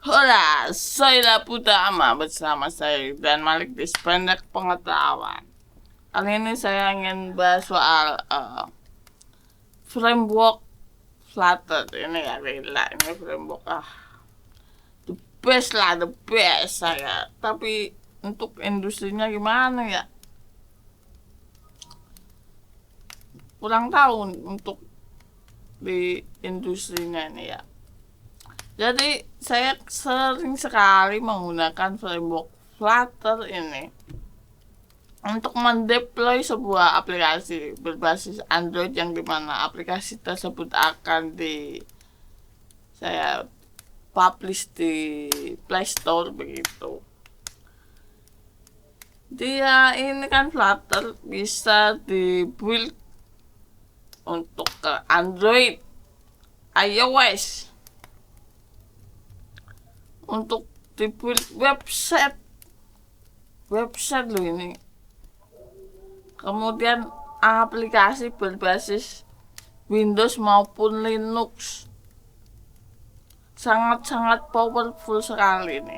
Hola, soy la puta ama bersama saya dan Malik di Sependek Pengetahuan. Kali ini saya ingin bahas soal framework Flutter. Ini ya gila, ini framework the best lah, the best saya. Tapi untuk industrinya gimana ya? Kurang tahu untuk di industrinya ini ya. Jadi saya sering sekali menggunakan framework Flutter ini untuk mendeploy sebuah aplikasi berbasis Android yang dimana aplikasi tersebut akan saya publish di Play Store begitu. Dia ini kan Flutter bisa dibuild untuk ke Android, iOS, untuk dibuild website loh ini. Kemudian aplikasi berbasis Windows maupun Linux, sangat-sangat powerful sekali ini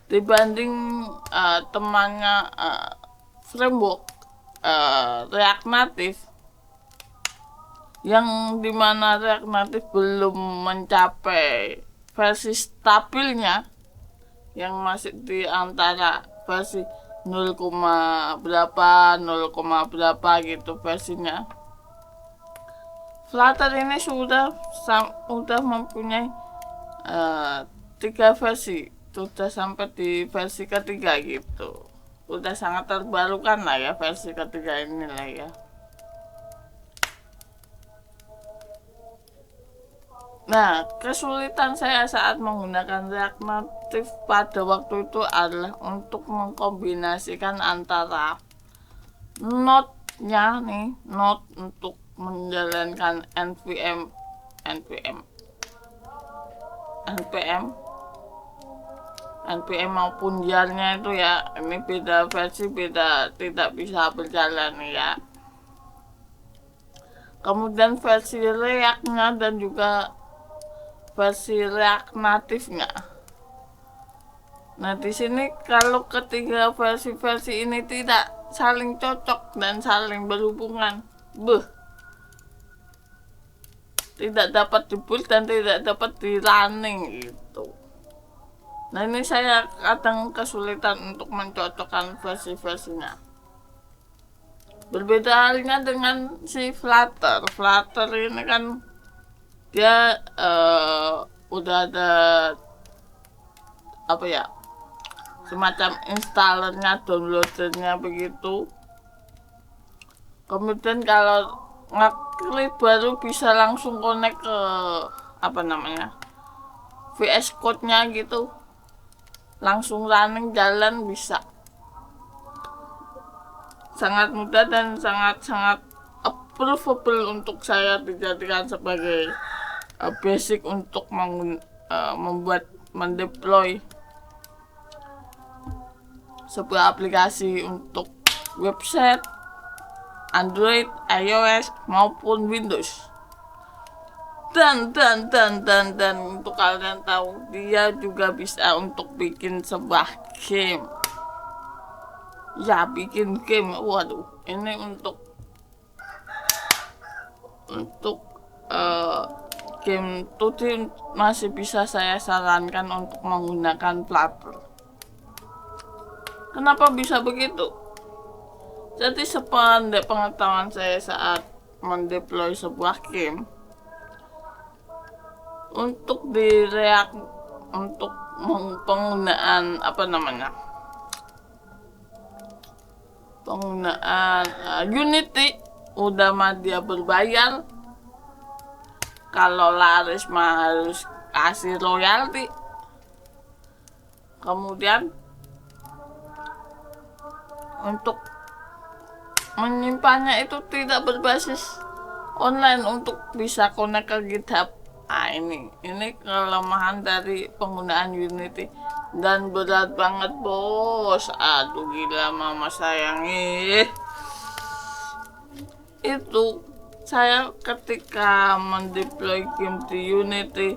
dibanding temannya framework React Native, yang dimana React Native belum mencapai versi stabilnya, yang masih di antara versi 0, berapa gitu versinya. Flutter ini sudah mempunyai 3 versi, sudah sampai di versi ketiga gitu. Udah sangat terbarukan lah ya versi ketiga ini lah ya. Nah, kesulitan saya saat menggunakan React Native pada waktu itu adalah untuk mengkombinasikan antara node-nya nih, node untuk menjalankan npm maupun jar-nya itu ya, ini beda versi, tidak bisa berjalan ya. Kemudian versi React-nya dan juga versi React Native-nya. Nah, di sini kalau ketiga versi ini tidak saling cocok dan saling berhubungan, tidak dapat dibuild dan tidak dapat di running gitu. Nah, ini saya kadang kesulitan untuk mencocokkan versi-versinya. Berbeda halnya dengan si Flutter. Flutter ini kan dia udah ada semacam installernya, downloadernya begitu. Kemudian kalau ngeklik baru bisa langsung connect ke VS Code-nya gitu, langsung running, jalan bisa. Sangat mudah dan sangat approvable untuk saya dijadikan sebagai basic untuk mendeploy sebuah aplikasi untuk website Android, iOS maupun Windows. Dan untuk kalian tahu, dia juga bisa untuk bikin sebuah game. Ya, bikin game. Waduh, ini untuk game 2D masih bisa saya sarankan untuk menggunakan Flutter. Kenapa bisa begitu? Jadi sependek pengetahuan saya saat mendeploy sebuah game, untuk di React, untuk penggunaan Unity, udah mah dia berbayar. Kalau laris mah harus kasih royalti. Kemudian untuk menyimpannya itu tidak berbasis online untuk bisa connect ke GitHub. Ini kelemahan dari penggunaan Unity, dan berat banget bos. Aduh gila, mama sayangi. Itu saya ketika mendeploy game di Unity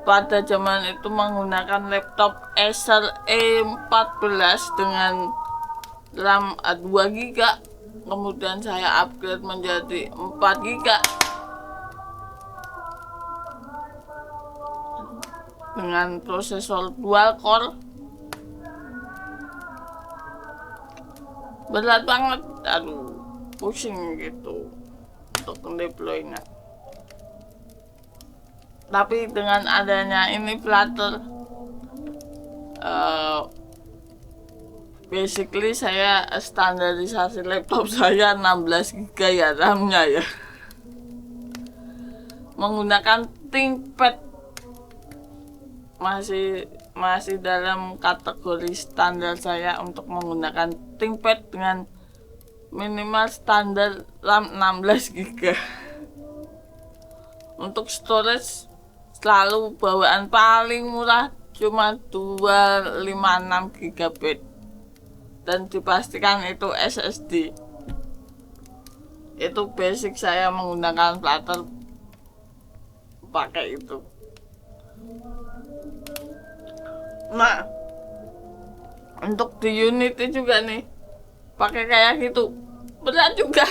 pada zaman itu menggunakan laptop Acer E14 dengan RAM 2 GB. Kemudian saya upgrade menjadi 4 GB dengan prosesor dual core. Berat banget, aduh, pusing gitu untuk mendeploynya. Tapi dengan adanya ini Flutter, basically saya standarisasi laptop saya 16 GB ya RAM-nya ya. Menggunakan ThinkPad, masih dalam kategori standar saya untuk menggunakan ThinkPad dengan minimal standar RAM 16 GB. Untuk storage selalu bawaan paling murah cuma 256 GB dan dipastikan itu SSD. Itu basic saya menggunakan Flutter, pakai itu. Nah, untuk di Unity juga nih pakai kayak gitu, berat juga.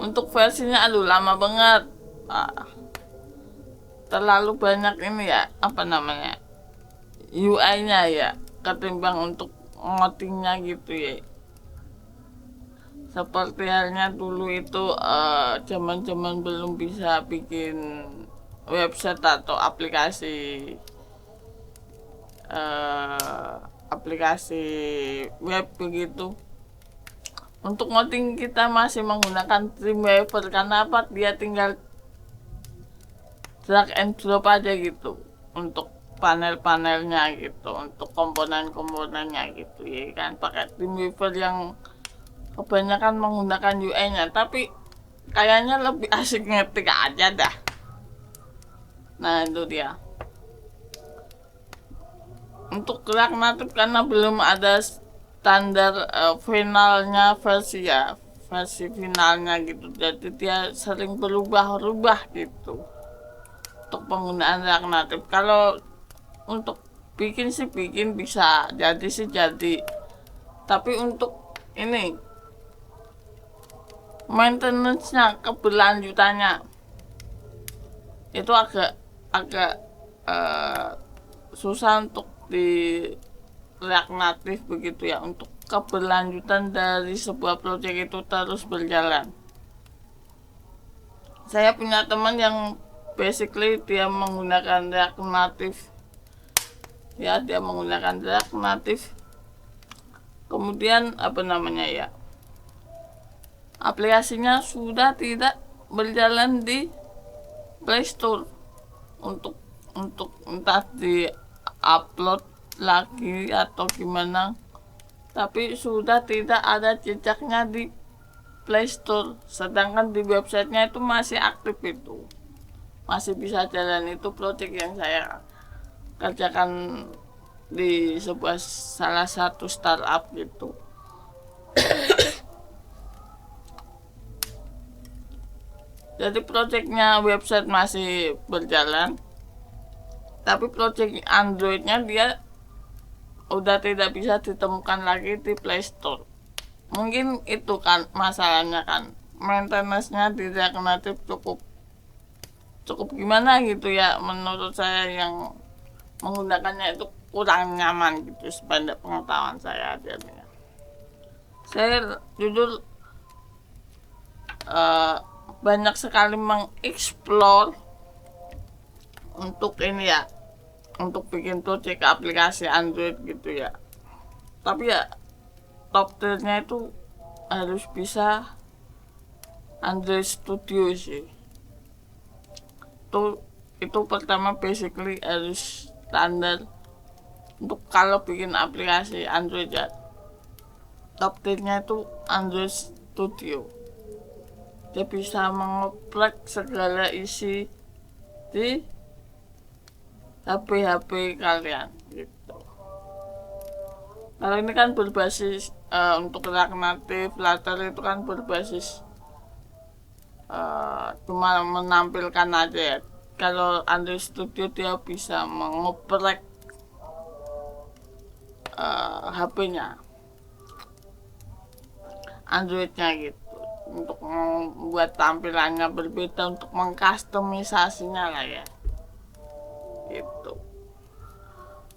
Untuk versinya aduh lama banget, terlalu banyak ini ya, apa namanya, UI-nya ya, ketimbang untuk ngodingnya gitu ya. Seperti halnya dulu itu zaman-zaman belum bisa bikin website atau aplikasi web begitu. Untuk ngoding kita masih menggunakan Dreamweaver, karena apa? Dia tinggal drag and drop aja gitu untuk panel-panelnya gitu, untuk komponen-komponennya gitu ya kan, pakai Dreamweaver yang kebanyakan menggunakan UI-nya, tapi kayaknya lebih asik ngetik aja dah. Nah itu dia. Untuk React Native karena belum ada standar finalnya versi finalnya gitu, jadi dia sering berubah-ubah gitu untuk penggunaan React Native. Kalau untuk bikin sih bikin bisa, jadi sih jadi, tapi untuk ini maintenance-nya, keberlanjutannya itu agak susah untuk di React Native begitu ya, untuk keberlanjutan dari sebuah proyek itu terus berjalan. Saya punya teman yang basically dia menggunakan React Native ya, dia menggunakan React Native, kemudian apa namanya ya, aplikasinya sudah tidak berjalan di Play Store untuk entah di upload lagi atau gimana, tapi sudah tidak ada jejaknya di Play Store, sedangkan di websitenya itu masih aktif, itu masih bisa jalan. Itu proyek yang saya kerjakan di salah satu startup gitu. Jadi proyeknya website masih berjalan, tapi proyek Androidnya dia udah tidak bisa ditemukan lagi di Play Store. Mungkin itu kan masalahnya kan, maintenance-nya di React Native cukup gimana gitu ya, menurut saya yang menggunakannya itu kurang nyaman gitu, sependek pengetahuan saya aja. Saya jujur banyak sekali mengeksplor untuk ini ya, untuk bikin proyek aplikasi Android gitu ya. Tapi ya top tier-nya itu harus bisa Android Studio sih. Itu pertama basically harus standar untuk kalau bikin aplikasi Android ya. Top tier-nya itu Android Studio. Dia bisa mengoprek segala isi di HP kalian gitu. Kalau ini kan berbasis untuk React Native, Flutter itu kan berbasis cuma menampilkan aja ya. Kalau Android Studio dia bisa mengoprek HP-nya, Android-nya gitu, untuk membuat tampilannya berbeda, untuk mengkustomisasinya lah ya gitu.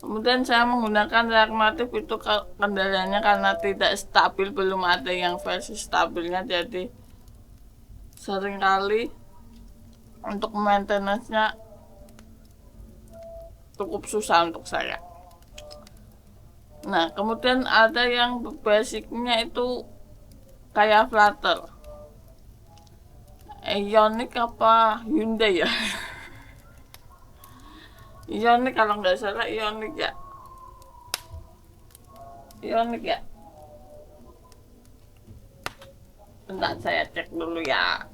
Kemudian saya menggunakan React Native itu kendalanya karena tidak stabil, belum ada yang versi stabilnya, jadi seringkali untuk maintenance-nya cukup susah untuk saya. Nah, kemudian ada yang basicnya itu kayak Flutter, Ionic apa Hyundai ya. Ionic kalau nggak salah, Ionic ya. Bentar saya cek dulu ya.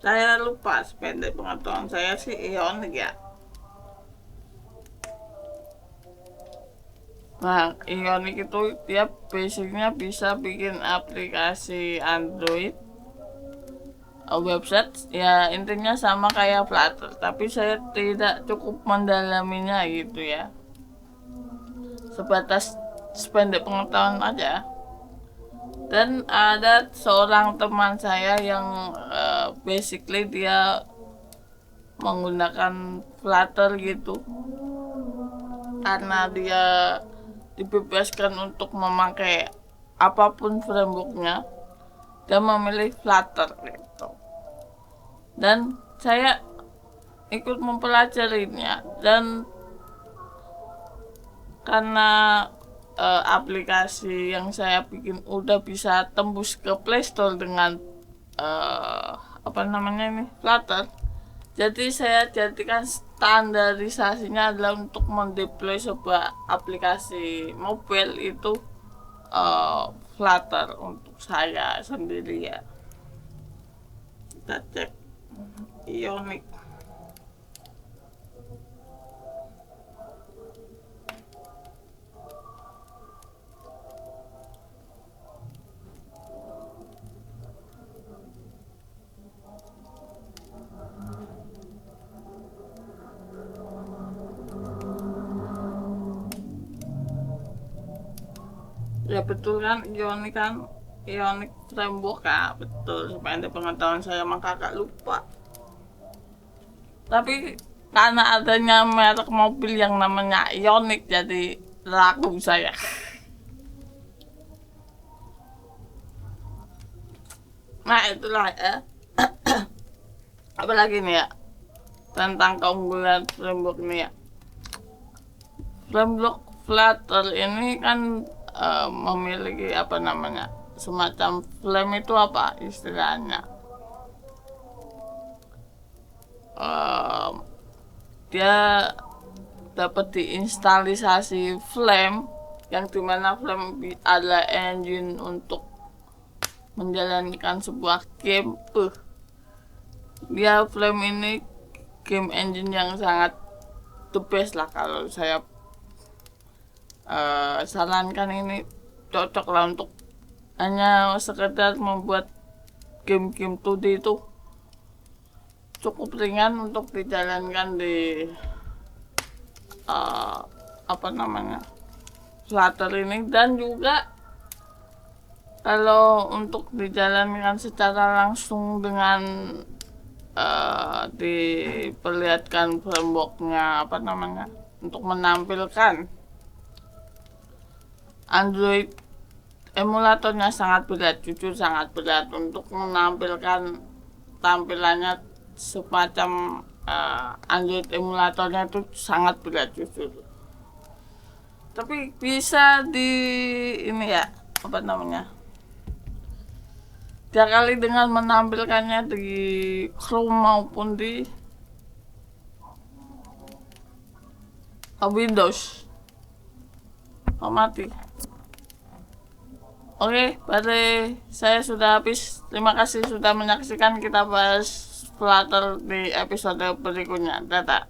Saya lupa, sependek pengetahuan saya sih Ionic ya. Nah, Ionic itu dia basicnya bisa bikin aplikasi Android, website ya, intinya sama kayak Flutter, tapi saya tidak cukup mendalaminya gitu ya, sebatas sependek pengetahuan aja. Dan ada seorang teman saya yang basically dia menggunakan Flutter gitu, karena dia dibebaskan untuk memakai apapun frameworknya, dia memilih Flutter gitu. Dan saya ikut mempelajarinya, dan karena aplikasi yang saya bikin udah bisa tembus ke Play Store dengan Flutter, jadi saya jadikan standarisasinya adalah untuk mendeploy sebuah aplikasi mobile itu Flutter untuk saya sendiri ya. Kita cek Ionic. Ya betul kan, Ionic framework ya, betul. Supaya pengetahuan saya maka kakak lupa. Tapi karena adanya merek mobil yang namanya Ionic, jadi ragu saya. Nah itulah ya. Apalagi nih ya tentang keunggulan framework ini ya. Framework Flutter ini kan memiliki semacam flame itu apa istilahnya, dia dapat diinstalisasi Flame, yang dimana Flame adalah engine untuk menjalankan sebuah game. Dia Flame ini game engine yang sangat the best lah, kalau saya sarankan ini cocok lah untuk hanya sekedar membuat game-game 2D itu, cukup ringan untuk dijalankan di Flutter ini. Dan juga kalau untuk dijalankan secara langsung dengan diperlihatkan frameworknya untuk menampilkan Android emulatornya sangat berat, jujur sangat berat untuk menampilkan tampilannya semacam Android emulatornya itu sangat berat jujur. Tapi bisa diakali dengan menampilkannya di Chrome maupun di Windows. Mati. Oke, berarti saya sudah habis. Terima kasih sudah menyaksikan. Kita bahas Flutter di episode berikutnya. Dadah.